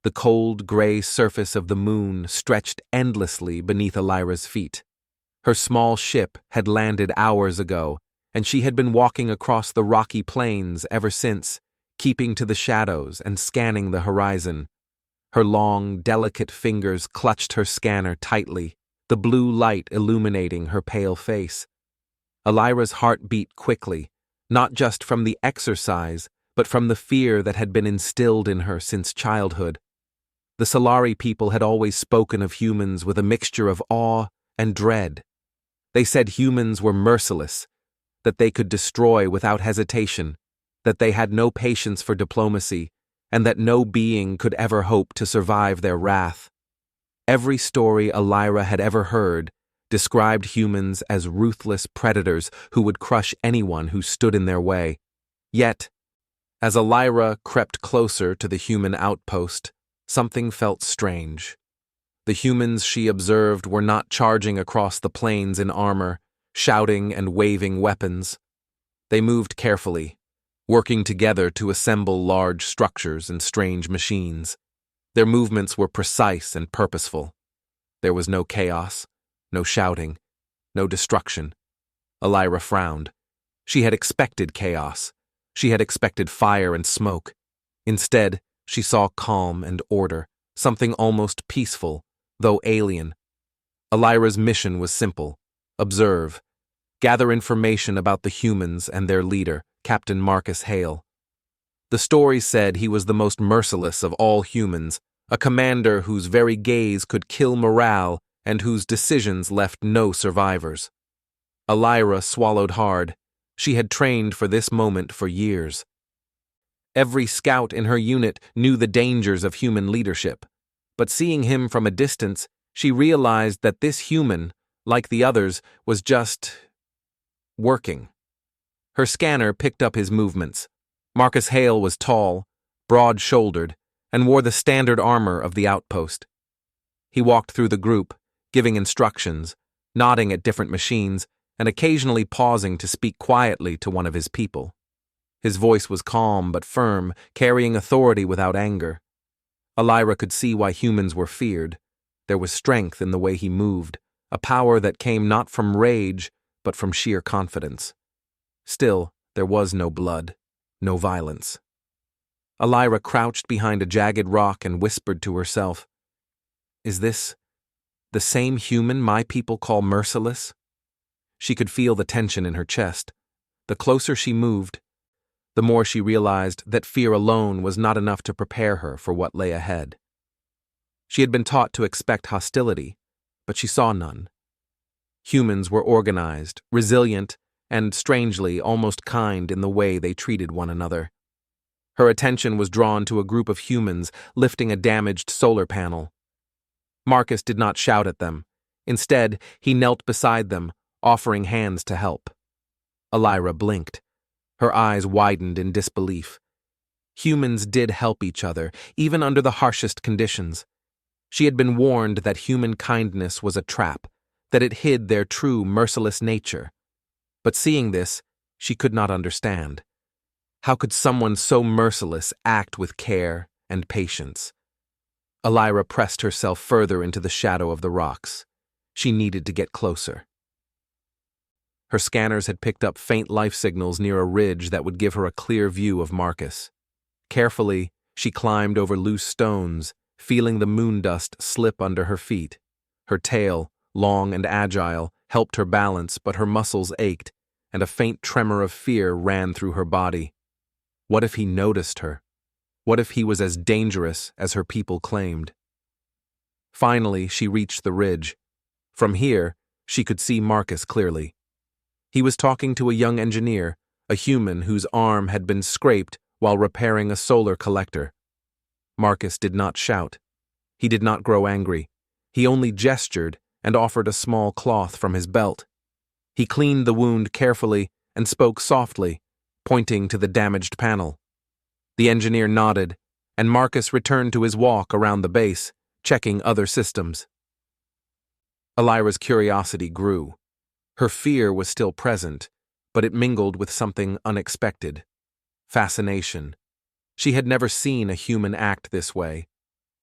The cold, gray surface of the moon stretched endlessly beneath Elira's feet. Her small ship had landed hours ago, and she had been walking across the rocky plains ever since, keeping to the shadows and scanning the horizon. Her long, delicate fingers clutched her scanner tightly, the blue light illuminating her pale face. Elira's heart beat quickly, not just from the exercise, but from the fear that had been instilled in her since childhood. The Solari people had always spoken of humans with a mixture of awe and dread. They said humans were merciless, that they could destroy without hesitation, that they had no patience for diplomacy, and that no being could ever hope to survive their wrath. Every story Elira had ever heard described humans as ruthless predators who would crush anyone who stood in their way. Yet, as Elira crept closer to the human outpost, something felt strange. The humans she observed were not charging across the plains in armor, shouting and waving weapons. They moved carefully, working together to assemble large structures and strange machines. Their movements were precise and purposeful. There was no chaos, no shouting, no destruction. Elira frowned. She had expected chaos. She had expected fire and smoke. Instead, she saw calm and order, something almost peaceful, though alien. Elira's mission was simple: observe, gather information about the humans and their leader, Captain Marcus Hale. The story said he was the most merciless of all humans, a commander whose very gaze could kill morale and whose decisions left no survivors. Elira swallowed hard. She had trained for this moment for years. Every scout in her unit knew the dangers of human leadership, but seeing him from a distance, she realized that this human, like the others, was just working. Her scanner picked up his movements. Marcus Hale was tall, broad-shouldered, and wore the standard armor of the outpost. He walked through the group, giving instructions, nodding at different machines, and occasionally pausing to speak quietly to one of his people. His voice was calm but firm, carrying authority without anger. Elira could see why humans were feared. There was strength in the way he moved, a power that came not from rage, but from sheer confidence. Still, there was no blood, no violence. Elira crouched behind a jagged rock and whispered to herself, "Is this the same human my people call Merciless?" She could feel the tension in her chest. The closer she moved, the more she realized that fear alone was not enough to prepare her for what lay ahead. She had been taught to expect hostility, but she saw none. Humans were organized, resilient, and strangely almost kind in the way they treated one another. Her attention was drawn to a group of humans lifting a damaged solar panel. Marcus did not shout at them. Instead, he knelt beside them, offering hands to help. Elira blinked. Her eyes widened in disbelief. Humans did help each other, even under the harshest conditions. She had been warned that human kindness was a trap, that it hid their true, merciless nature. But seeing this, she could not understand. How could someone so merciless act with care and patience? Elira pressed herself further into the shadow of the rocks. She needed to get closer. Her scanners had picked up faint life signals near a ridge that would give her a clear view of Marcus. Carefully, she climbed over loose stones, feeling the moon dust slip under her feet. Her tail, long and agile, helped her balance, but her muscles ached, and a faint tremor of fear ran through her body. What if he noticed her? What if he was as dangerous as her people claimed? Finally, she reached the ridge. From here, she could see Marcus clearly. He was talking to a young engineer, a human whose arm had been scraped while repairing a solar collector. Marcus did not shout. He did not grow angry. He only gestured and offered a small cloth from his belt. He cleaned the wound carefully and spoke softly, pointing to the damaged panel. The engineer nodded, and Marcus returned to his walk around the base, checking other systems. Elira's curiosity grew. Her fear was still present, but it mingled with something unexpected. Fascination. She had never seen a human act this way.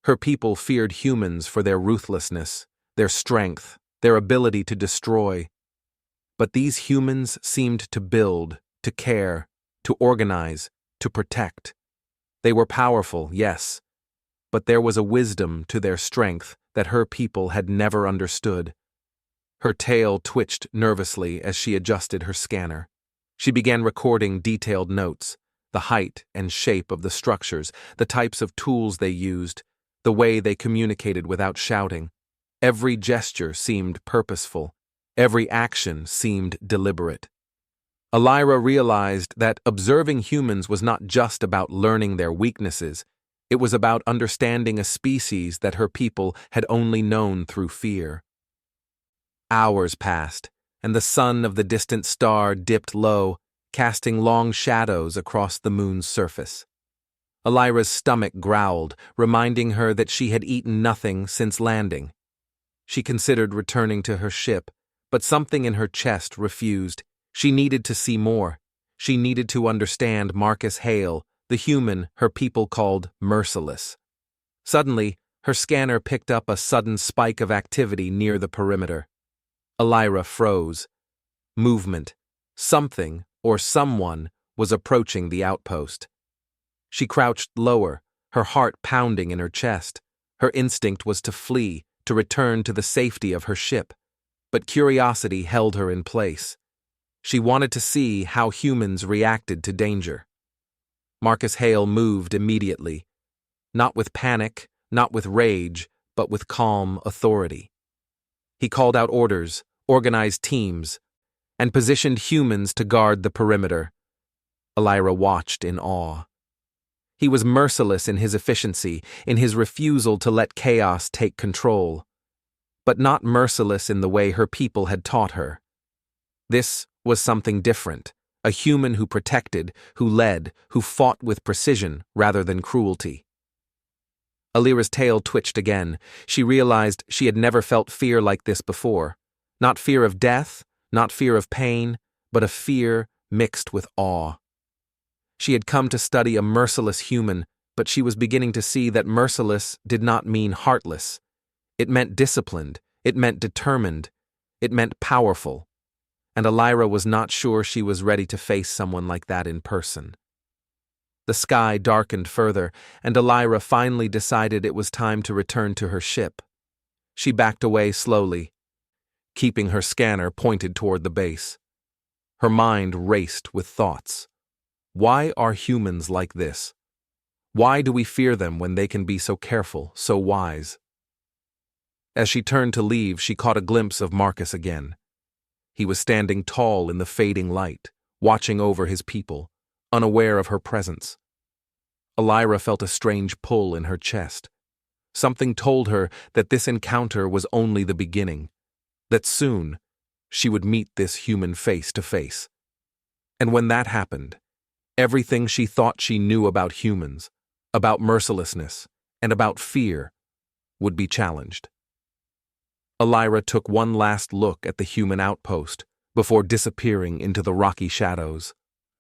Her people feared humans for their ruthlessness, their strength, their ability to destroy. But these humans seemed to build, to care, to organize, to protect. They were powerful, yes, but there was a wisdom to their strength that her people had never understood. Her tail twitched nervously as she adjusted her scanner. She began recording detailed notes, the height and shape of the structures, the types of tools they used, the way they communicated without shouting. Every gesture seemed purposeful. Every action seemed deliberate. Elira realized that observing humans was not just about learning their weaknesses. It was about understanding a species that her people had only known through fear. Hours passed, and the sun of the distant star dipped low, casting long shadows across the moon's surface. Elira's stomach growled, reminding her that she had eaten nothing since landing. She considered returning to her ship, but something in her chest refused. She needed to see more. She needed to understand Marcus Hale, the human her people called Merciless. Suddenly, her scanner picked up a sudden spike of activity near the perimeter. Elira froze. Movement. Something, or someone, was approaching the outpost. She crouched lower, her heart pounding in her chest. Her instinct was to flee, to return to the safety of her ship. But curiosity held her in place. She wanted to see how humans reacted to danger. Marcus Hale moved immediately. Not with panic, not with rage, but with calm authority. He called out orders, organized teams, and positioned humans to guard the perimeter. Elira watched in awe. He was merciless in his efficiency, in his refusal to let chaos take control. But not merciless in the way her people had taught her. This was something different, a human who protected, who led, who fought with precision rather than cruelty. Elira's tail twitched again. She realized she had never felt fear like this before. Not fear of death, not fear of pain, but a fear mixed with awe. She had come to study a merciless human, but she was beginning to see that merciless did not mean heartless. It meant disciplined, it meant determined, it meant powerful. And Elira was not sure she was ready to face someone like that in person. The sky darkened further, and Elira finally decided it was time to return to her ship. She backed away slowly, keeping her scanner pointed toward the base. Her mind raced with thoughts. Why are humans like this? Why do we fear them when they can be so careful, so wise? As she turned to leave, she caught a glimpse of Marcus again. He was standing tall in the fading light, watching over his people, unaware of her presence. Elira felt a strange pull in her chest. Something told her that this encounter was only the beginning, that soon she would meet this human face to face. And when that happened, everything she thought she knew about humans, about mercilessness, and about fear, would be challenged. Elira took one last look at the human outpost before disappearing into the rocky shadows.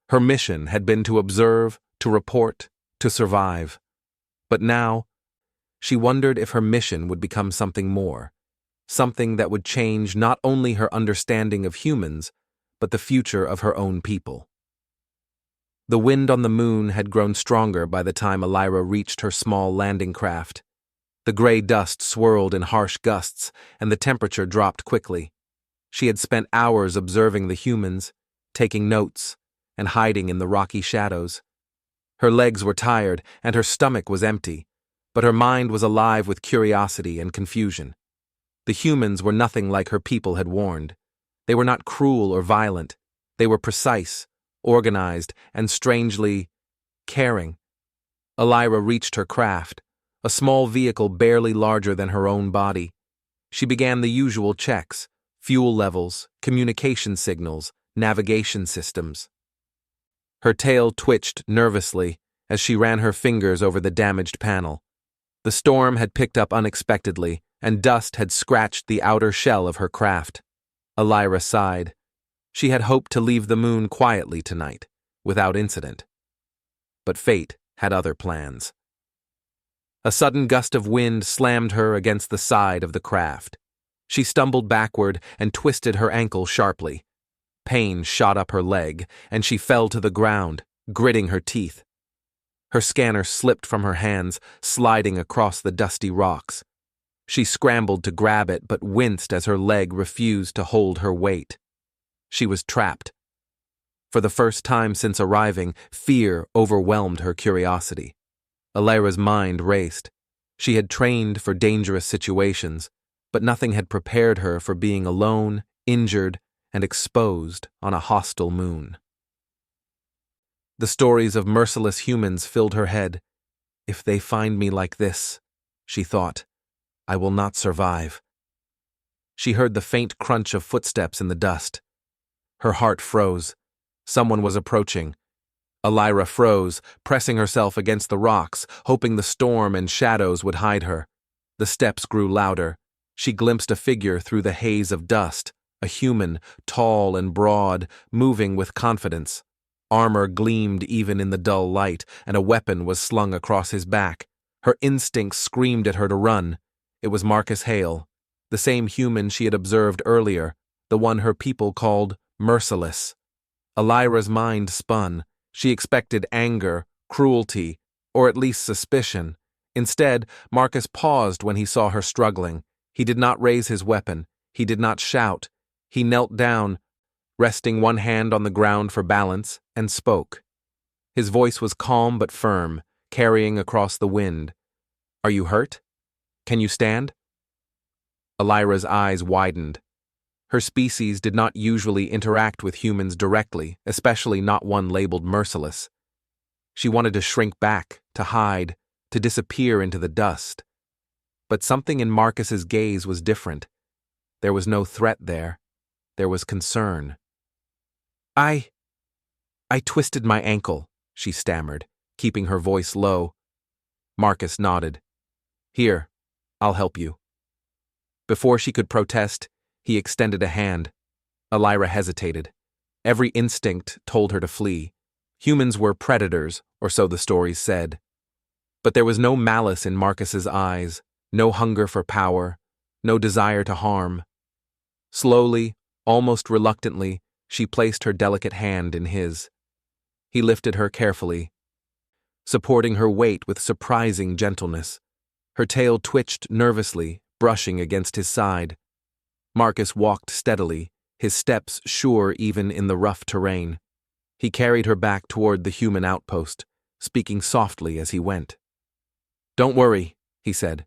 Her mission had been to observe, to report, to survive. But now, she wondered if her mission would become something more, something that would change not only her understanding of humans, but the future of her own people. The wind on the moon had grown stronger by the time Elira reached her small landing craft. The gray dust swirled in harsh gusts, and the temperature dropped quickly. She had spent hours observing the humans, taking notes, and hiding in the rocky shadows. Her legs were tired, and her stomach was empty, but her mind was alive with curiosity and confusion. The humans were nothing like her people had warned. They were not cruel or violent. They were precise, organized, and strangely caring. Elira reached her craft, a small vehicle barely larger than her own body. She began the usual checks: fuel levels, communication signals, navigation systems. Her tail twitched nervously as she ran her fingers over the damaged panel. The storm had picked up unexpectedly, and dust had scratched the outer shell of her craft. Elira sighed. She had hoped to leave the moon quietly tonight, without incident. But fate had other plans. A sudden gust of wind slammed her against the side of the craft. She stumbled backward and twisted her ankle sharply. Pain shot up her leg, and she fell to the ground, gritting her teeth. Her scanner slipped from her hands, sliding across the dusty rocks. She scrambled to grab it but winced as her leg refused to hold her weight. She was trapped. For the first time since arriving, fear overwhelmed her curiosity. Alira's mind raced. She had trained for dangerous situations, but nothing had prepared her for being alone, injured, and exposed on a hostile moon. The stories of merciless humans filled her head. If they find me like this, she thought, I will not survive. She heard the faint crunch of footsteps in the dust. Her heart froze. Someone was approaching. Alira froze, pressing herself against the rocks, hoping the storm and shadows would hide her. The steps grew louder. She glimpsed a figure through the haze of dust, a human, tall and broad, moving with confidence. Armor gleamed even in the dull light, and a weapon was slung across his back. Her instincts screamed at her to run. It was Marcus Hale, the same human she had observed earlier, the one her people called Merciless. Alira's mind spun. She expected anger, cruelty, or at least suspicion. Instead, Marcus paused when he saw her struggling. He did not raise his weapon. He did not shout. He knelt down, resting one hand on the ground for balance, and spoke. His voice was calm but firm, carrying across the wind. Are you hurt? Can you stand? Alira's eyes widened. Her species did not usually interact with humans directly, especially not one labeled Merciless. She wanted to shrink back, to hide, to disappear into the dust. But something in Marcus's gaze was different. There was no threat there. There was concern. I twisted my ankle, she stammered, keeping her voice low. Marcus nodded. Here, I'll help you. Before she could protest, he extended a hand. Alira hesitated. Every instinct told her to flee. Humans were predators, or so the stories said. But there was no malice in Marcus's eyes, no hunger for power, no desire to harm. Slowly, almost reluctantly, she placed her delicate hand in his. He lifted her carefully, supporting her weight with surprising gentleness. Her tail twitched nervously, brushing against his side. Marcus walked steadily, his steps sure even in the rough terrain. He carried her back toward the human outpost, speaking softly as he went. Don't worry, he said.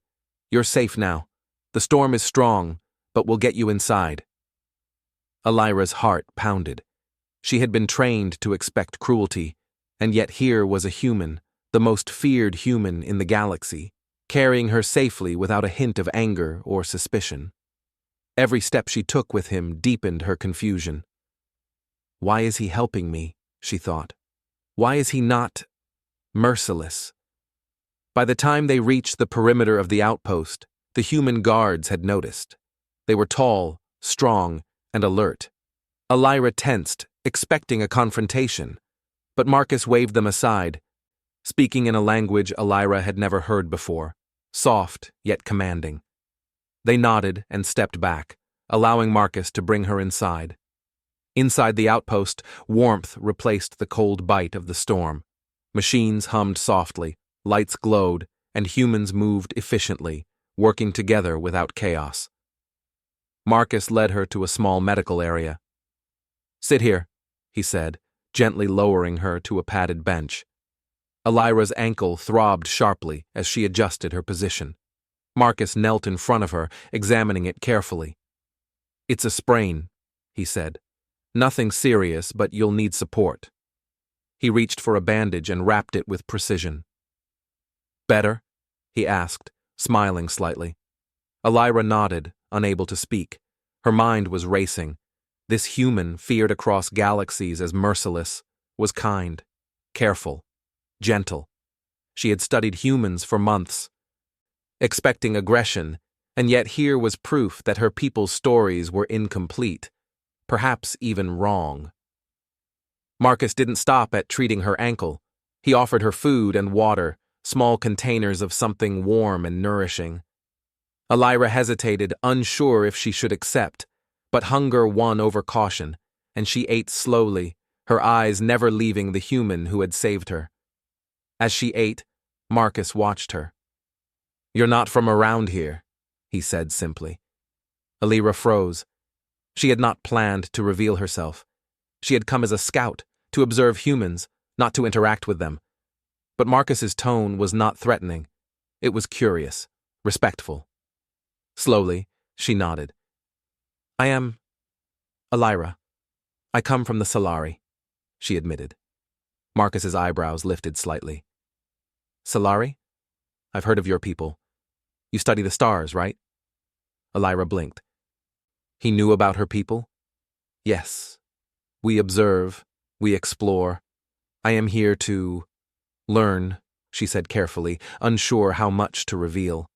You're safe now. The storm is strong, but we'll get you inside. Alira's heart pounded. She had been trained to expect cruelty, and yet here was a human, the most feared human in the galaxy, carrying her safely without a hint of anger or suspicion. Every step she took with him deepened her confusion. Why is he helping me? She thought. Why is he not merciless? By the time they reached the perimeter of the outpost, the human guards had noticed. They were tall, strong, and alert. Alira tensed, expecting a confrontation, but Marcus waved them aside, speaking in a language Alira had never heard before, soft yet commanding. They nodded and stepped back, allowing Marcus to bring her inside. Inside the outpost, warmth replaced the cold bite of the storm. Machines hummed softly, lights glowed, and humans moved efficiently, working together without chaos. Marcus led her to a small medical area. Sit here, he said, gently lowering her to a padded bench. Alira's ankle throbbed sharply as she adjusted her position. Marcus knelt in front of her, examining it carefully. It's a sprain, he said. Nothing serious, but you'll need support. He reached for a bandage and wrapped it with precision. Better? He asked, smiling slightly. Alira nodded, unable to speak. Her mind was racing. This human, feared across galaxies as Merciless, was kind, careful, gentle. She had studied humans for months, expecting aggression, and yet here was proof that her people's stories were incomplete, perhaps even wrong. Marcus didn't stop at treating her ankle. He offered her food and water, small containers of something warm and nourishing. Elira hesitated, unsure if she should accept, but hunger won over caution, and she ate slowly, her eyes never leaving the human who had saved her. As she ate, Marcus watched her. "You're not from around here," he said simply. Elira froze. She had not planned to reveal herself. She had come as a scout, to observe humans, not to interact with them. But Marcus's tone was not threatening. It was curious, respectful. Slowly, she nodded. "I am Elira. I come from the Solari," she admitted. Marcus's eyebrows lifted slightly. "Solari? I've heard of your people. You study the stars, right?" Elira blinked. He knew about her people? "Yes. We observe, we explore. I am here to learn," she said carefully, unsure how much to reveal.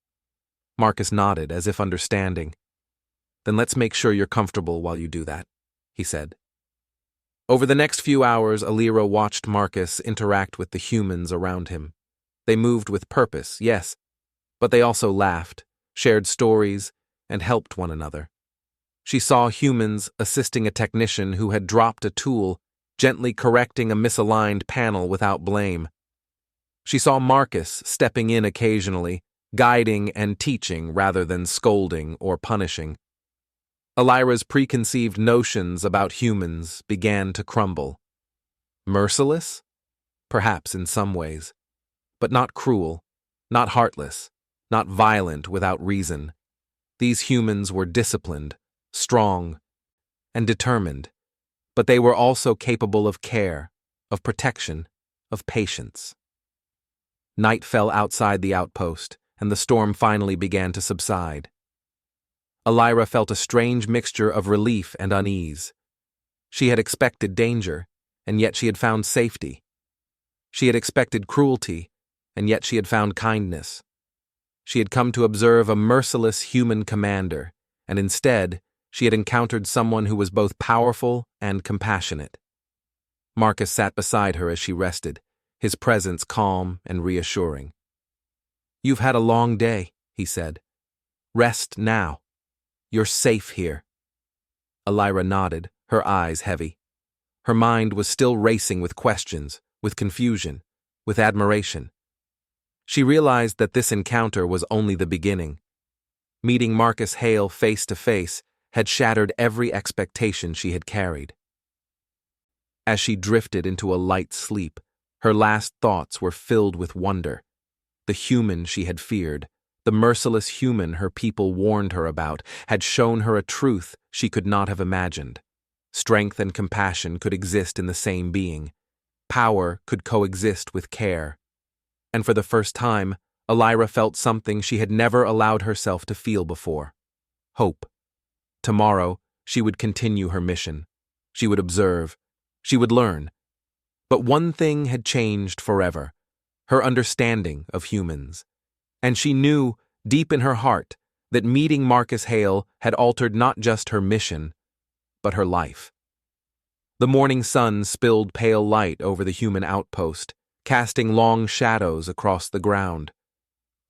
Marcus nodded, as if understanding. "Then let's make sure you're comfortable while you do that," he said. Over the next few hours, Elira watched Marcus interact with the humans around him. They moved with purpose, yes, but they also laughed, shared stories, and helped one another. She saw humans assisting a technician who had dropped a tool, gently correcting a misaligned panel without blame. She saw Marcus stepping in occasionally, guiding and teaching rather than scolding or punishing. Elira's preconceived notions about humans began to crumble. Merciless? Perhaps in some ways. But not cruel, not heartless, not violent without reason. These humans were disciplined, strong, and determined, but they were also capable of care, of protection, of patience. Night fell outside the outpost, and the storm finally began to subside. Elira felt a strange mixture of relief and unease. She had expected danger, and yet she had found safety. She had expected cruelty, and yet she had found kindness. She had come to observe a merciless human commander, and instead, she had encountered someone who was both powerful and compassionate. Marcus sat beside her as she rested, his presence calm and reassuring. "You've had a long day," he said. "Rest now. You're safe here." Elira nodded, her eyes heavy. Her mind was still racing with questions, with confusion, with admiration. She realized that this encounter was only the beginning. Meeting Marcus Hale face to face had shattered every expectation she had carried. As she drifted into a light sleep, her last thoughts were filled with wonder. The human she had feared, the merciless human her people warned her about, had shown her a truth she could not have imagined. Strength and compassion could exist in the same being. Power could coexist with care. And for the first time, Elira felt something she had never allowed herself to feel before. Hope. Tomorrow, she would continue her mission. She would observe. She would learn. But one thing had changed forever: her understanding of humans. And she knew, deep in her heart, that meeting Marcus Hale had altered not just her mission, but her life. The morning sun spilled pale light over the human outpost, casting long shadows across the ground.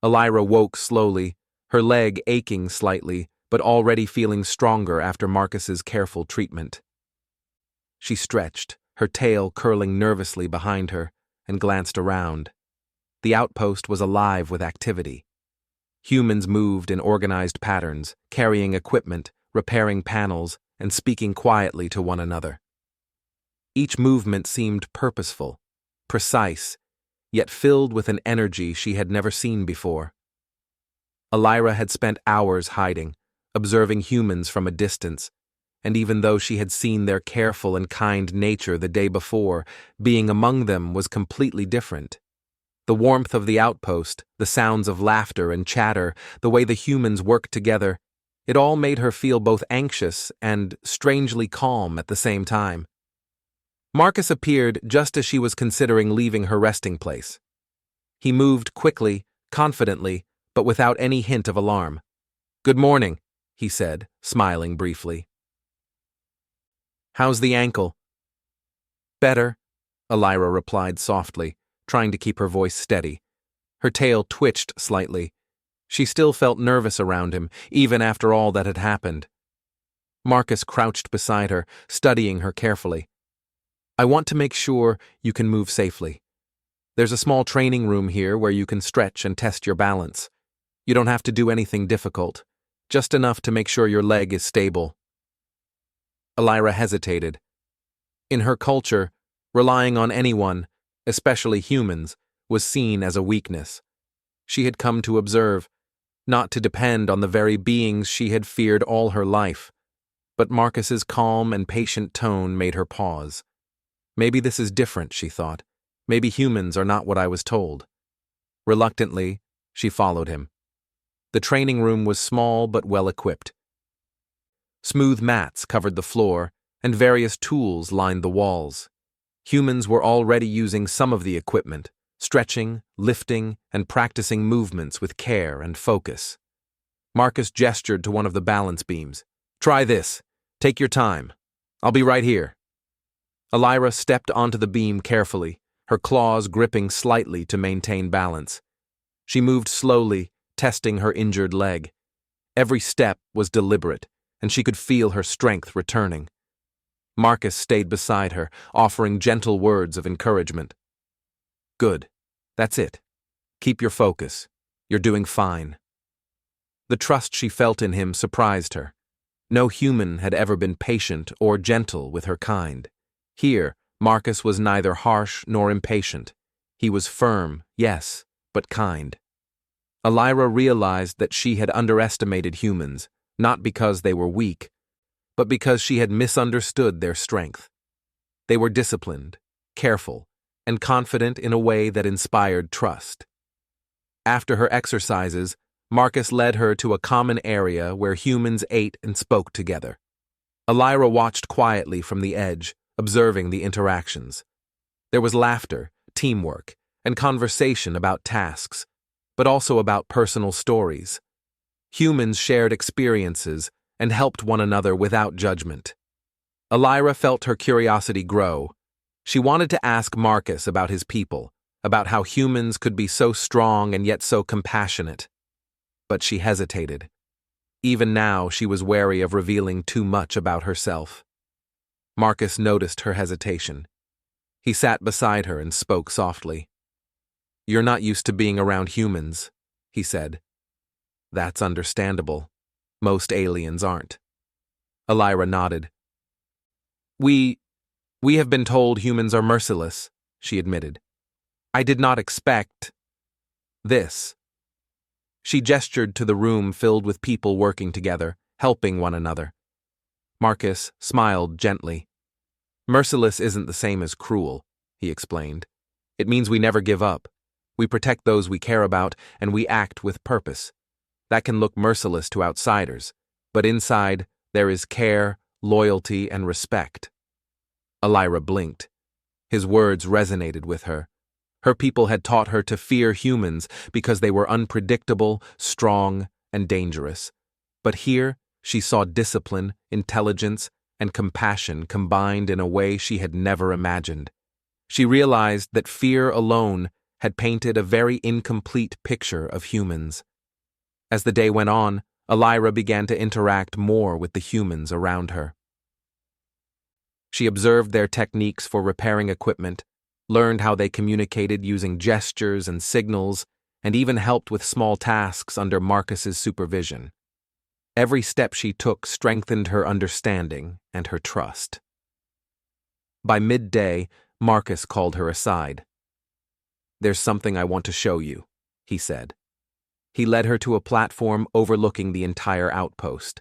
Elira woke slowly, her leg aching slightly, but already feeling stronger after Marcus's careful treatment. She stretched, her tail curling nervously behind her, and glanced around. The outpost was alive with activity. Humans moved in organized patterns, carrying equipment, repairing panels, and speaking quietly to one another. Each movement seemed purposeful, precise, yet filled with an energy she had never seen before. Elira had spent hours hiding, observing humans from a distance, and even though she had seen their careful and kind nature the day before, being among them was completely different. The warmth of the outpost, the sounds of laughter and chatter, the way the humans worked together, it all made her feel both anxious and strangely calm at the same time. Marcus appeared just as she was considering leaving her resting place. He moved quickly, confidently, but without any hint of alarm. "Good morning," he said, smiling briefly. "How's the ankle?" "Better," Elira replied softly, trying to keep her voice steady. Her tail twitched slightly. She still felt nervous around him, even after all that had happened. Marcus crouched beside her, studying her carefully. I want to make sure you can move safely. There's a small training room here where you can stretch and test your balance. You don't have to do anything difficult, just enough to make sure your leg is stable. Elira hesitated. In her culture, relying on anyone, especially humans, was seen as a weakness. She had come to observe, not to depend on the very beings she had feared all her life. But Marcus's calm and patient tone made her pause. Maybe this is different, she thought. Maybe humans are not what I was told. Reluctantly, she followed him. The training room was small but well-equipped. Smooth mats covered the floor, and various tools lined the walls. Humans were already using some of the equipment, stretching, lifting, and practicing movements with care and focus. Marcus gestured to one of the balance beams. Try this. Take your time. I'll be right here. Elira stepped onto the beam carefully, her claws gripping slightly to maintain balance. She moved slowly, testing her injured leg. Every step was deliberate, and she could feel her strength returning. Marcus stayed beside her, offering gentle words of encouragement. Good. That's it. Keep your focus. You're doing fine. The trust she felt in him surprised her. No human had ever been patient or gentle with her kind. Here, Marcus was neither harsh nor impatient. He was firm, yes, but kind. Elira realized that she had underestimated humans, not because they were weak, but because she had misunderstood their strength. They were disciplined, careful, and confident in a way that inspired trust. After her exercises, Marcus led her to a common area where humans ate and spoke together. Elira watched quietly from the edge, observing the interactions. There was laughter, teamwork, and conversation about tasks, but also about personal stories. Humans shared experiences and helped one another without judgment. Elira felt her curiosity grow. She wanted to ask Marcus about his people, about how humans could be so strong and yet so compassionate. But she hesitated. Even now, she was wary of revealing too much about herself. Marcus noticed her hesitation. He sat beside her and spoke softly. You're not used to being around humans, he said. That's understandable. Most aliens aren't. Elira nodded. We have been told humans are merciless, she admitted. I did not expect this. She gestured to the room filled with people working together, helping one another. Marcus smiled gently. Merciless isn't the same as cruel, he explained. It means we never give up. We protect those we care about, and we act with purpose. That can look merciless to outsiders, but inside there is care, loyalty, and respect. Elira blinked. His words resonated with her. Her people had taught her to fear humans because they were unpredictable, strong, and dangerous. But here she saw discipline, intelligence, and compassion combined in a way she had never imagined. She realized that fear alone had painted a very incomplete picture of humans. As the day went on, Elira began to interact more with the humans around her. She observed their techniques for repairing equipment, learned how they communicated using gestures and signals, and even helped with small tasks under Marcus's supervision. Every step she took strengthened her understanding and her trust. By midday, Marcus called her aside. There's something I want to show you, he said. He led her to a platform overlooking the entire outpost.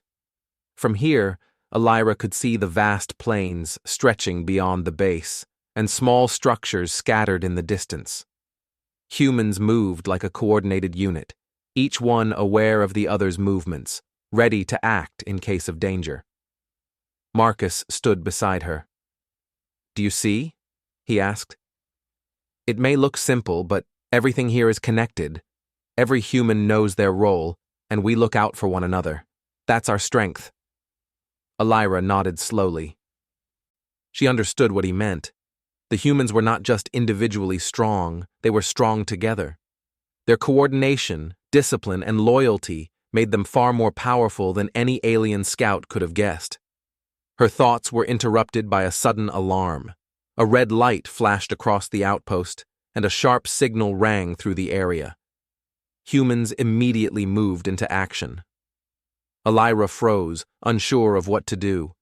From here, Elira could see the vast plains stretching beyond the base, and small structures scattered in the distance. Humans moved like a coordinated unit, each one aware of the other's movements, ready to act in case of danger. Marcus stood beside her. Do you see? He asked. It may look simple, but everything here is connected. Every human knows their role, and we look out for one another. That's our strength. Elira nodded slowly. She understood what he meant. The humans were not just individually strong, they were strong together. Their coordination, discipline, and loyalty made them far more powerful than any alien scout could have guessed. Her thoughts were interrupted by a sudden alarm. A red light flashed across the outpost, and a sharp signal rang through the area. Humans immediately moved into action. Elira froze, unsure of what to do.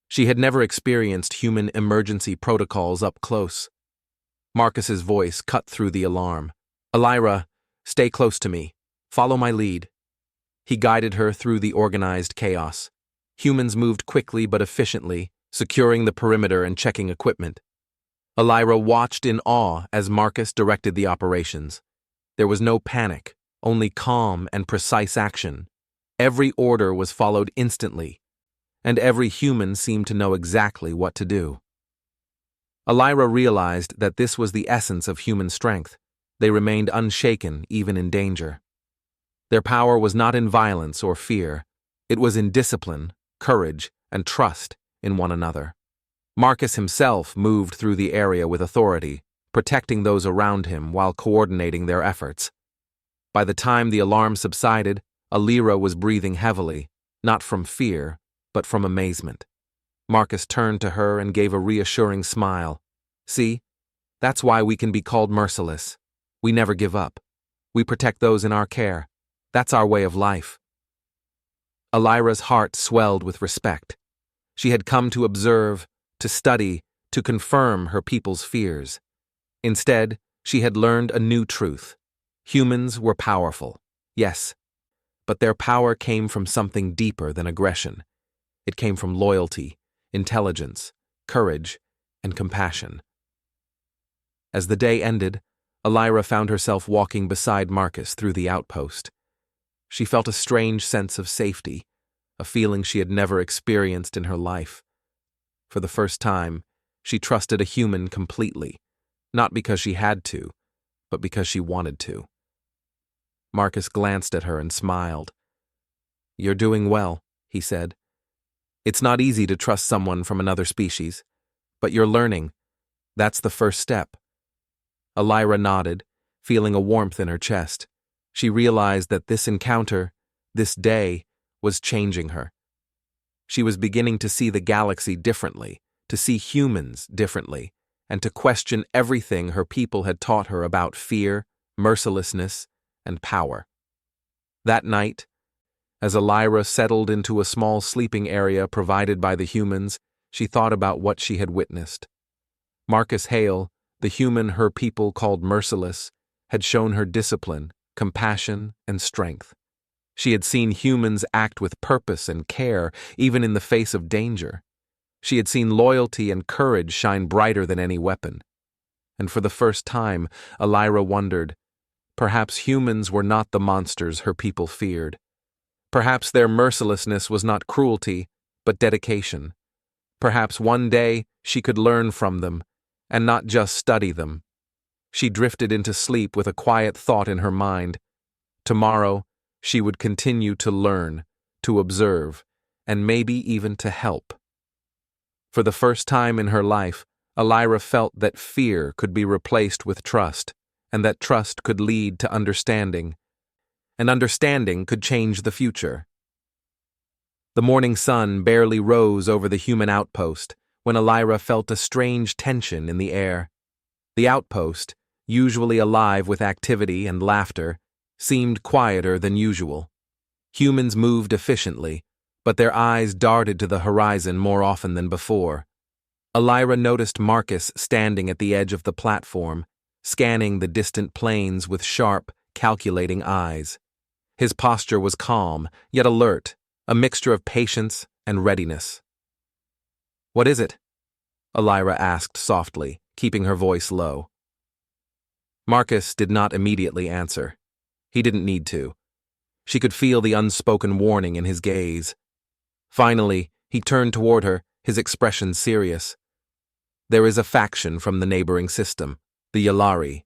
She had never experienced human emergency protocols up close. Marcus's voice cut through the alarm. "Elira, stay close to me. Follow my lead." He guided her through the organized chaos. Humans moved quickly but efficiently, securing the perimeter and checking equipment. Elira watched in awe as Marcus directed the operations. There was no panic, only calm and precise action. Every order was followed instantly, and every human seemed to know exactly what to do. Elira realized that this was the essence of human strength. They remained unshaken even in danger. Their power was not in violence or fear. It was in discipline, courage, and trust in one another. Marcus himself moved through the area with authority, protecting those around him while coordinating their efforts. By the time the alarm subsided, Elira was breathing heavily, not from fear, but from amazement. Marcus turned to her and gave a reassuring smile. "See, that's why we can be called Merciless. We never give up. We protect those in our care. That's our way of life." Elira's heart swelled with respect. She had come to observe, to study, to confirm her people's fears. Instead, she had learned a new truth. Humans were powerful, yes, but their power came from something deeper than aggression. It came from loyalty, intelligence, courage, and compassion. As the day ended, Elira found herself walking beside Marcus through the outpost. She felt a strange sense of safety, a feeling she had never experienced in her life. For the first time, she trusted a human completely, not because she had to, but because she wanted to. Marcus glanced at her and smiled. "You're doing well," he said. "It's not easy to trust someone from another species, but you're learning. That's the first step." Elira nodded, feeling a warmth in her chest. She realized that this encounter, this day, was changing her. She was beginning to see the galaxy differently, to see humans differently, and to question everything her people had taught her about fear, mercilessness, and power. That night, as Elira settled into a small sleeping area provided by the humans, she thought about what she had witnessed. Marcus Hale, the human her people called Merciless, had shown her discipline, compassion, and strength. She had seen humans act with purpose and care, even in the face of danger. She had seen loyalty and courage shine brighter than any weapon. And for the first time, Elira wondered, perhaps humans were not the monsters her people feared. Perhaps their mercilessness was not cruelty, but dedication. Perhaps one day she could learn from them, and not just study them. She drifted into sleep with a quiet thought in her mind. Tomorrow, she would continue to learn, to observe, and maybe even to help. For the first time in her life, Elira felt that fear could be replaced with trust, and that trust could lead to understanding, and understanding could change the future. The morning sun barely rose over the human outpost when Elira felt a strange tension in the air. The outpost, usually alive with activity and laughter, seemed quieter than usual. Humans moved efficiently, but their eyes darted to the horizon more often than before. Elira noticed Marcus standing at the edge of the platform, scanning the distant plains with sharp, calculating eyes. His posture was calm, yet alert, a mixture of patience and readiness. "What is it?" Elira asked softly, keeping her voice low. Marcus did not immediately answer. He didn't need to. She could feel the unspoken warning in his gaze. Finally, he turned toward her, his expression serious. "There is a faction from the neighboring system, the Yalari.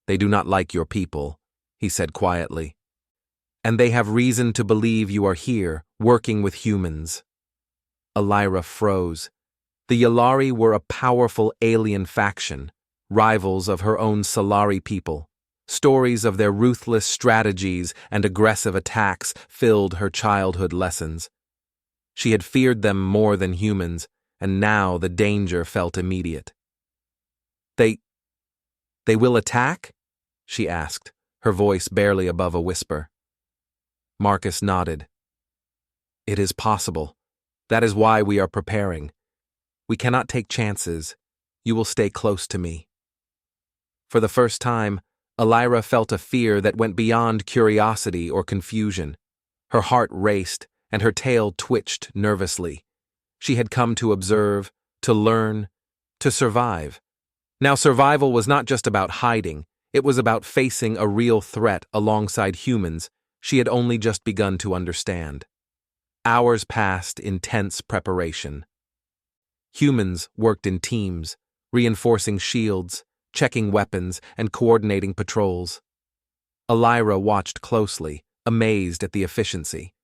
They do not like your people," he said quietly. "And they have reason to believe you are here, working with humans." Elira froze. The Yalari were a powerful alien faction, rivals of her own Solari people, Stories of their ruthless strategies and aggressive attacks filled her childhood lessons. She had feared them more than humans, and now the danger felt immediate. They will attack? She asked, her voice barely above a whisper. Marcus nodded. It is possible. That is why we are preparing. We cannot take chances. You will stay close to me. For the first time, Elira felt a fear that went beyond curiosity or confusion. Her heart raced, and her tail twitched nervously. She had come to observe, to learn, to survive. Now survival was not just about hiding, it was about facing a real threat alongside humans she had only just begun to understand. Hours passed in tense preparation. Humans worked in teams, reinforcing shields, checking weapons, and coordinating patrols. Elira watched closely, amazed at the efficiency.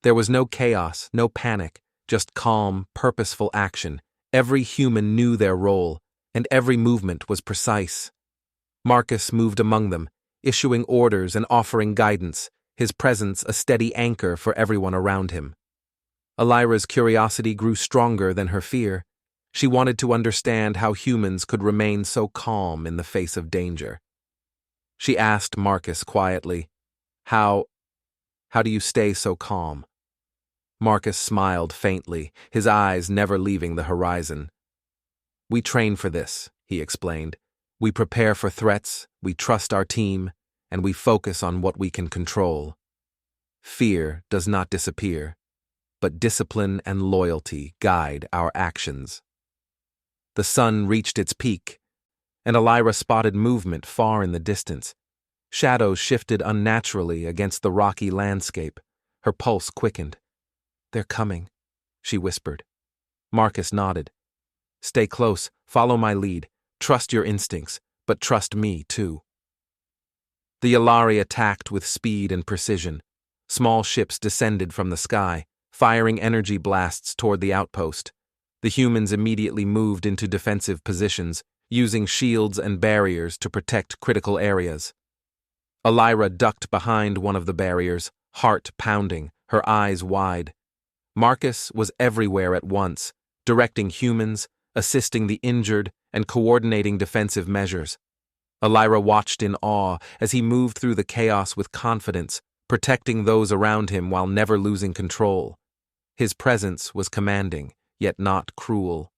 There was no chaos, no panic, just calm, purposeful action. Every human knew their role, and every movement was precise. Marcus moved among them, issuing orders and offering guidance, his presence a steady anchor for everyone around him. Elira's curiosity grew stronger than her fear. She wanted to understand how humans could remain so calm in the face of danger. She asked Marcus quietly, How do you stay so calm? Marcus smiled faintly, his eyes never leaving the horizon. We train for this, he explained. We prepare for threats, we trust our team, and we focus on what we can control. Fear does not disappear, but discipline and loyalty guide our actions. The sun reached its peak, and Elira spotted movement far in the distance. Shadows shifted unnaturally against the rocky landscape. Her pulse quickened. They're coming, she whispered. Marcus nodded. Stay close, follow my lead, trust your instincts, but trust me too. The Yalari attacked with speed and precision. Small ships descended from the sky, firing energy blasts toward the outpost. The humans immediately moved into defensive positions, using shields and barriers to protect critical areas. Elira ducked behind one of the barriers, heart pounding, her eyes wide. Marcus was everywhere at once, directing humans, assisting the injured, and coordinating defensive measures. Elira watched in awe as he moved through the chaos with confidence, protecting those around him while never losing control. His presence was commanding, yet not cruel.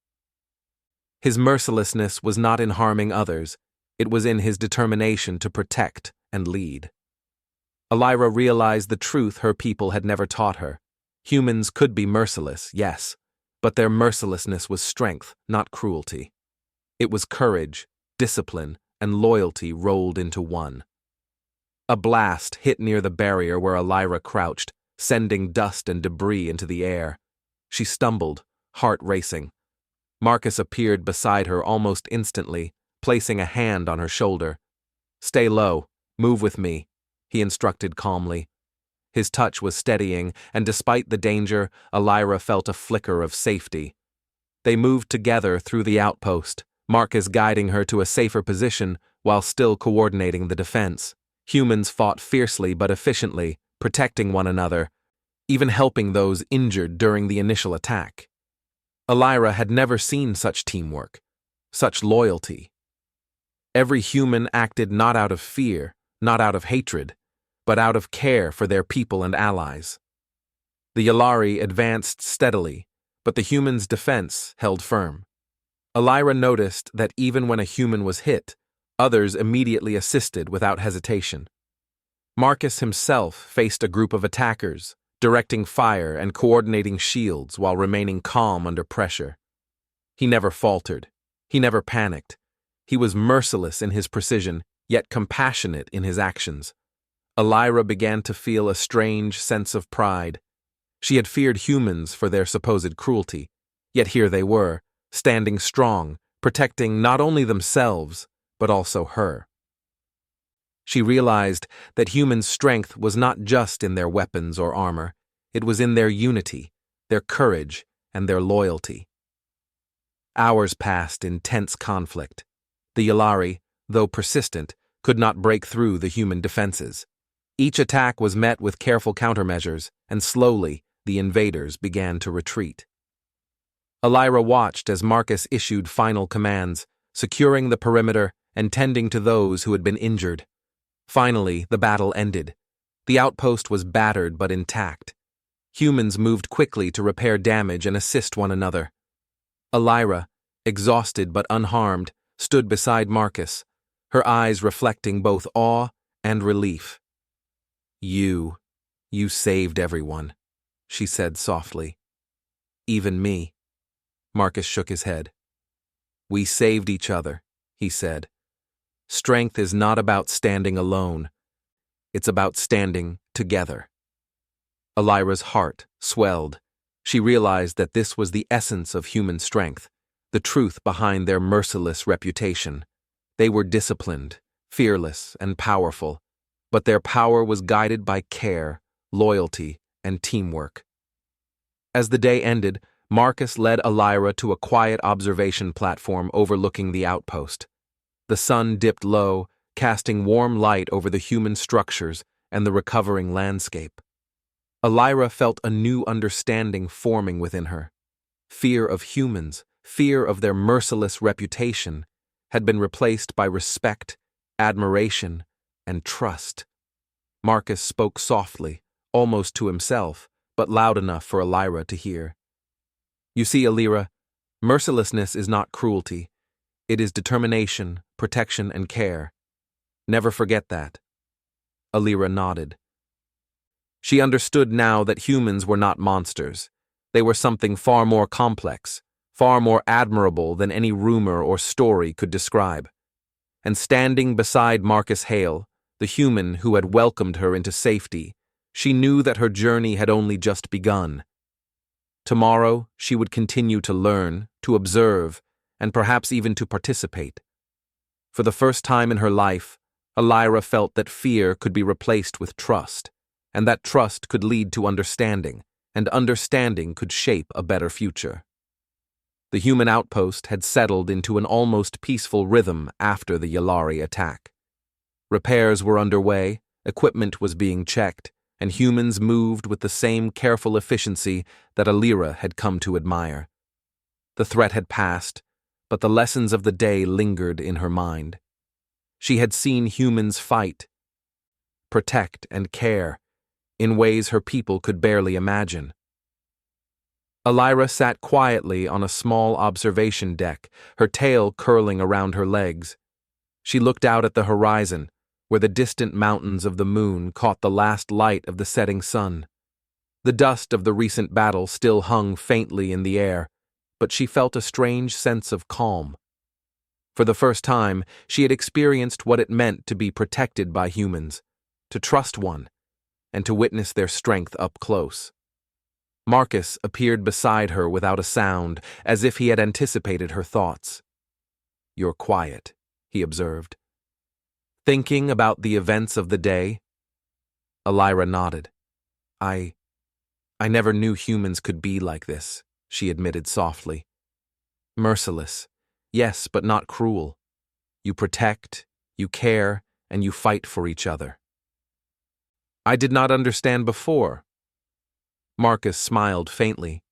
His mercilessness was not in harming others, it was in his determination to protect and lead. Elira realized the truth her people had never taught her. Humans could be merciless, yes, but their mercilessness was strength, not cruelty. It was courage, discipline, and loyalty rolled into one. A blast hit near the barrier where Elira crouched, sending dust and debris into the air. She stumbled, heart racing. Marcus appeared beside her almost instantly, placing a hand on her shoulder. Stay low, move with me, he instructed calmly. His touch was steadying, and despite the danger, Elira felt a flicker of safety. They moved together through the outpost, Marcus guiding her to a safer position while still coordinating the defense. Humans fought fiercely but efficiently, protecting one another, even helping those injured during the initial attack. Elira had never seen such teamwork, such loyalty. Every human acted not out of fear, not out of hatred, but out of care for their people and allies. The Yalari advanced steadily, but the humans' defense held firm. Elira noticed that even when a human was hit, others immediately assisted without hesitation. Marcus himself faced a group of attackers, directing fire and coordinating shields while remaining calm under pressure. He never faltered. He never panicked. He was merciless in his precision, yet compassionate in his actions. Elira began to feel a strange sense of pride. She had feared humans for their supposed cruelty, yet here they were, standing strong, protecting not only themselves, but also her. She realized that human strength was not just in their weapons or armor, it was in their unity, their courage, and their loyalty. Hours passed in tense conflict. The Yalari, though persistent, could not break through the human defenses. Each attack was met with careful countermeasures, and slowly, the invaders began to retreat. Elira watched as Marcus issued final commands, securing the perimeter and tending to those who had been injured. Finally, the battle ended. The outpost was battered but intact. Humans moved quickly to repair damage and assist one another. Elira, exhausted but unharmed, stood beside Marcus, her eyes reflecting both awe and relief. You saved everyone," she said softly. "Even me." Marcus shook his head. "We saved each other," he said. "Strength is not about standing alone. It's about standing together." Elira's heart swelled. She realized that this was the essence of human strength, the truth behind their merciless reputation. They were disciplined, fearless, and powerful, but their power was guided by care, loyalty, and teamwork. As the day ended, Marcus led Elira to a quiet observation platform overlooking the outpost. The sun dipped low, casting warm light over the human structures and the recovering landscape. Elira felt a new understanding forming within her. Fear of humans, fear of their merciless reputation, had been replaced by respect, admiration, and trust. Marcus spoke softly, almost to himself, but loud enough for Elira to hear. "You see, Elira, mercilessness is not cruelty. It is determination, protection, and care. Never forget that." Elira nodded. She understood now that humans were not monsters. They were something far more complex, far more admirable than any rumor or story could describe. And standing beside Marcus Hale, the human who had welcomed her into safety, she knew that her journey had only just begun. Tomorrow, she would continue to learn, to observe, and perhaps even to participate. For the first time in her life, Elira felt that fear could be replaced with trust, and that trust could lead to understanding, and understanding could shape a better future. The human outpost had settled into an almost peaceful rhythm after the Yalari attack. Repairs were underway, equipment was being checked, and humans moved with the same careful efficiency that Elira had come to admire. The threat had passed, but the lessons of the day lingered in her mind. She had seen humans fight, protect, and care in ways her people could barely imagine. Elira sat quietly on a small observation deck, her tail curling around her legs. She looked out at the horizon, where the distant mountains of the moon caught the last light of the setting sun. The dust of the recent battle still hung faintly in the air, but she felt a strange sense of calm. For the first time, she had experienced what it meant to be protected by humans, to trust one, and to witness their strength up close. Marcus appeared beside her without a sound, as if he had anticipated her thoughts. "You're quiet," he observed. "Thinking about the events of the day?" Elira nodded. I never knew humans could be like this," she admitted softly. "Merciless, yes, but not cruel. You protect, you care, and you fight for each other." "I did not understand before." Marcus smiled faintly.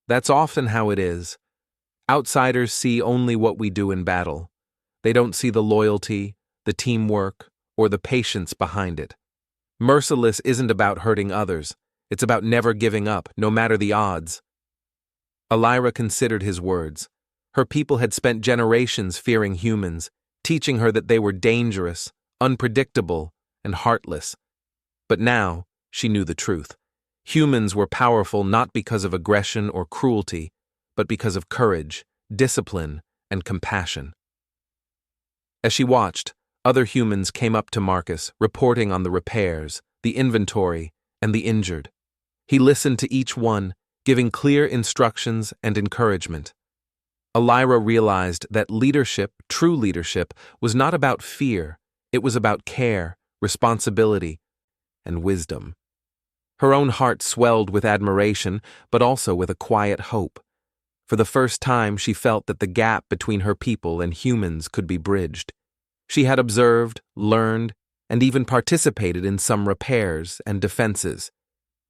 "That's often how it is. Outsiders see only what we do in battle. They don't see the loyalty, the teamwork, or the patience behind it. Merciless isn't about hurting others. It's about never giving up, no matter the odds." Elira considered his words. Her people had spent generations fearing humans, teaching her that they were dangerous, unpredictable, and heartless. But now, she knew the truth. Humans were powerful not because of aggression or cruelty, but because of courage, discipline, and compassion. As she watched, other humans came up to Marcus, reporting on the repairs, the inventory, and the injured. He listened to each one, giving clear instructions and encouragement. Elira realized that leadership, true leadership, was not about fear. It was about care, responsibility, and wisdom. Her own heart swelled with admiration, but also with a quiet hope. For the first time, she felt that the gap between her people and humans could be bridged. She had observed, learned, and even participated in some repairs and defenses.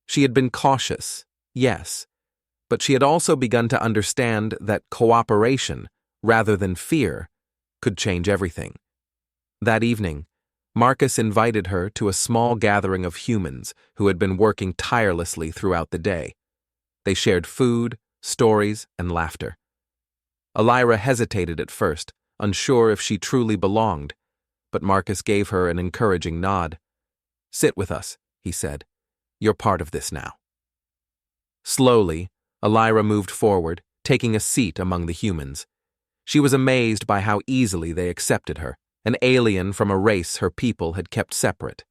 She had been cautious, yes, but she had also begun to understand that cooperation, rather than fear, could change everything. That evening, Marcus invited her to a small gathering of humans who had been working tirelessly throughout the day. They shared food, stories, and laughter. Elira hesitated at first, unsure if she truly belonged, but Marcus gave her an encouraging nod. "Sit with us," he said. "You're part of this now." Slowly, Elira moved forward, taking a seat among the humans. She was amazed by how easily they accepted her, an alien from a race her people had kept separate.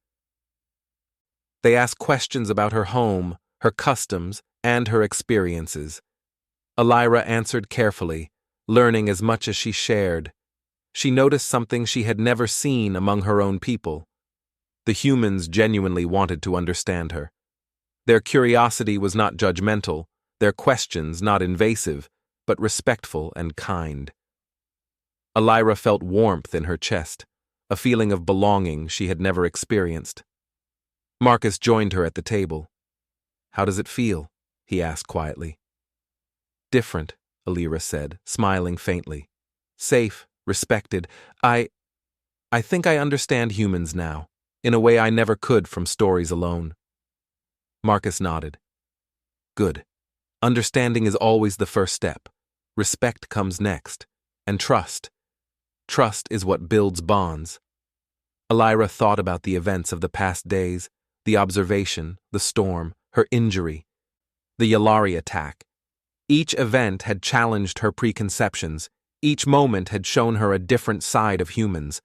They asked questions about her home, her customs, and her experiences. Elira answered carefully, learning as much as she shared. She noticed something she had never seen among her own people. The humans genuinely wanted to understand her. Their curiosity was not judgmental, their questions not invasive, but respectful and kind. Elira felt warmth in her chest, a feeling of belonging she had never experienced. Marcus joined her at the table. "How does it feel?" he asked quietly. "Different," Elira said, smiling faintly. "Safe, respected. I think I understand humans now, in a way I never could from stories alone." Marcus nodded. "Good. Understanding is always the first step. Respect comes next. And trust. Trust is what builds bonds." Elira thought about the events of the past days, the observation, the storm, her injury, the Yalari attack. Each event had challenged her preconceptions. Each moment had shown her a different side of humans.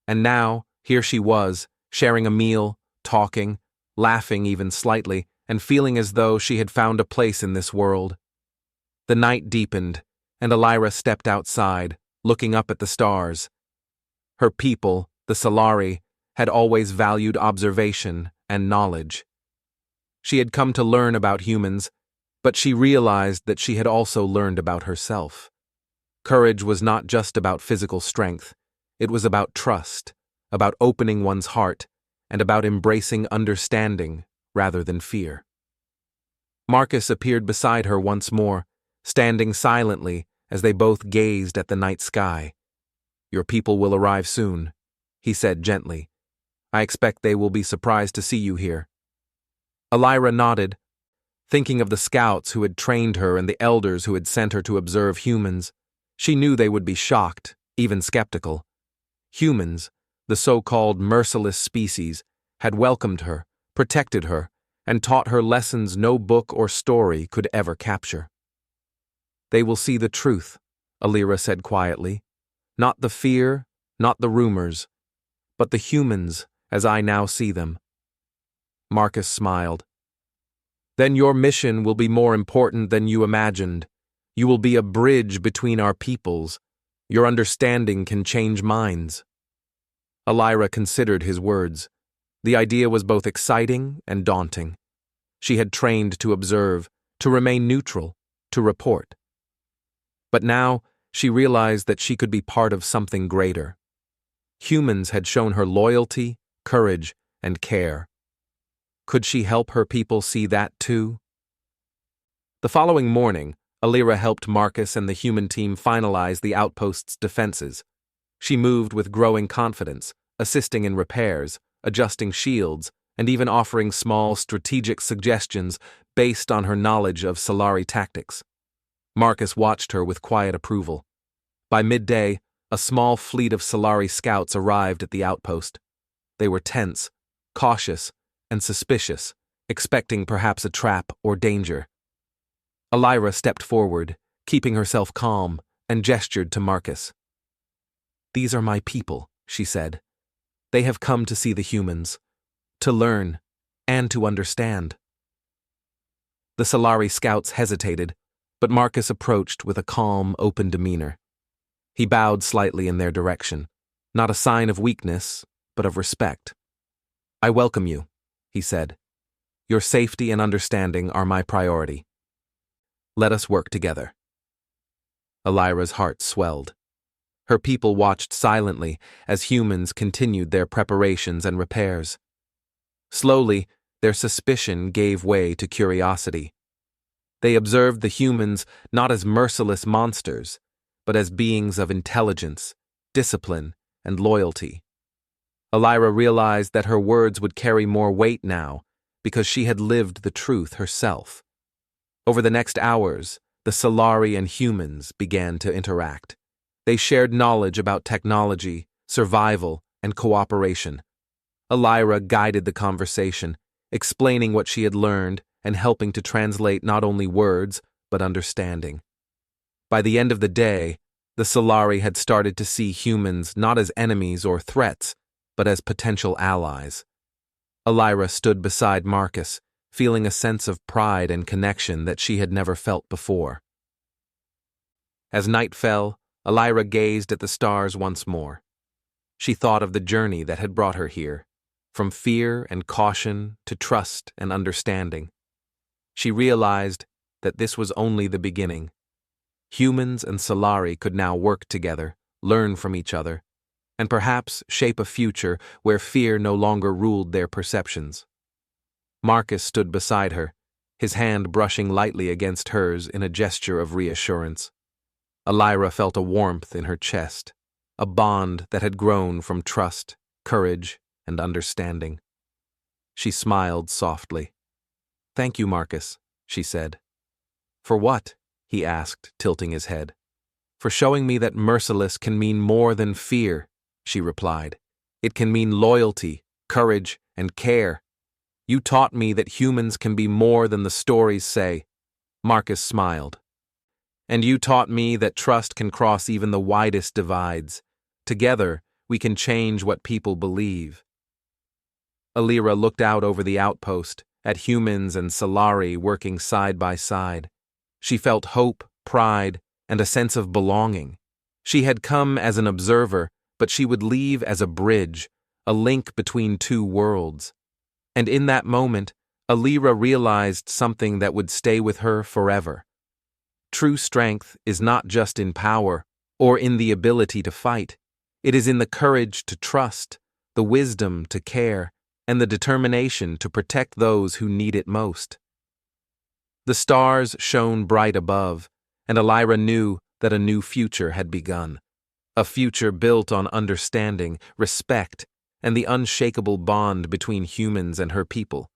And now, here she was, sharing a meal, talking, laughing even slightly, and feeling as though she had found a place in this world. The night deepened, and Elira stepped outside, looking up at the stars. Her people, the Solari, had always valued observation and knowledge. She had come to learn about humans, but she realized that she had also learned about herself. Courage was not just about physical strength. It was about trust, about opening one's heart, and about embracing understanding rather than fear. Marcus appeared beside her once more, standing silently as they both gazed at the night sky. "Your people will arrive soon," he said gently. "I expect they will be surprised to see you here." Elira nodded, thinking of the scouts who had trained her and the elders who had sent her to observe humans. She knew they would be shocked, even skeptical. Humans, the so-called merciless species, had welcomed her, protected her, and taught her lessons no book or story could ever capture. "They will see the truth," Elira said quietly. "Not the fear, not the rumors, but the humans as I now see them." Marcus smiled. "Then your mission will be more important than you imagined. You will be a bridge between our peoples. Your understanding can change minds." Elira considered his words. The idea was both exciting and daunting. She had trained to observe, to remain neutral, to report. But now she realized that she could be part of something greater. Humans had shown her loyalty, courage, and care. Could she help her people see that too? The following morning, Elira helped Marcus and the human team finalize the outpost's defenses. She moved with growing confidence, assisting in repairs, adjusting shields, and even offering small strategic suggestions based on her knowledge of Solari tactics. Marcus watched her with quiet approval. By midday, a small fleet of Solari scouts arrived at the outpost. They were tense, cautious, and suspicious, expecting perhaps a trap or danger. Elira stepped forward, keeping herself calm, and gestured to Marcus. "These are my people," she said. "They have come to see the humans, to learn, and to understand." The Solari scouts hesitated, but Marcus approached with a calm, open demeanor. He bowed slightly in their direction, not a sign of weakness, but of respect. "I welcome you," he said. "Your safety and understanding are my priority. Let us work together." Elira's heart swelled. Her people watched silently as humans continued their preparations and repairs. Slowly, their suspicion gave way to curiosity. They observed the humans not as merciless monsters, but as beings of intelligence, discipline, and loyalty. Elira realized that her words would carry more weight now because she had lived the truth herself. Over the next hours, the Solari and humans began to interact. They shared knowledge about technology, survival, and cooperation. Elira guided the conversation, explaining what she had learned and helping to translate not only words, but understanding. By the end of the day, the Solari had started to see humans not as enemies or threats, but as potential allies. Elira stood beside Marcus, feeling a sense of pride and connection that she had never felt before. As night fell, Elira gazed at the stars once more. She thought of the journey that had brought her here, from fear and caution to trust and understanding. She realized that this was only the beginning. Humans and Solari could now work together, learn from each other, and perhaps shape a future where fear no longer ruled their perceptions. Marcus stood beside her, his hand brushing lightly against hers in a gesture of reassurance. Elira felt a warmth in her chest, a bond that had grown from trust, courage, and understanding. She smiled softly. "Thank you, Marcus," she said. "For what?" he asked, tilting his head. "For showing me that Merciless can mean more than fear," she replied. "It can mean loyalty, courage, and care. You taught me that humans can be more than the stories say." Marcus smiled. "And you taught me that trust can cross even the widest divides. Together, we can change what people believe." Elira looked out over the outpost, at humans and Solari working side by side. She felt hope, pride, and a sense of belonging. She had come as an observer, but she would leave as a bridge, a link between two worlds. And in that moment, Elira realized something that would stay with her forever. True strength is not just in power or in the ability to fight. It is in the courage to trust, the wisdom to care, and the determination to protect those who need it most. The stars shone bright above, and Elira knew that a new future had begun. A future built on understanding, respect, and the unshakable bond between humans and her people.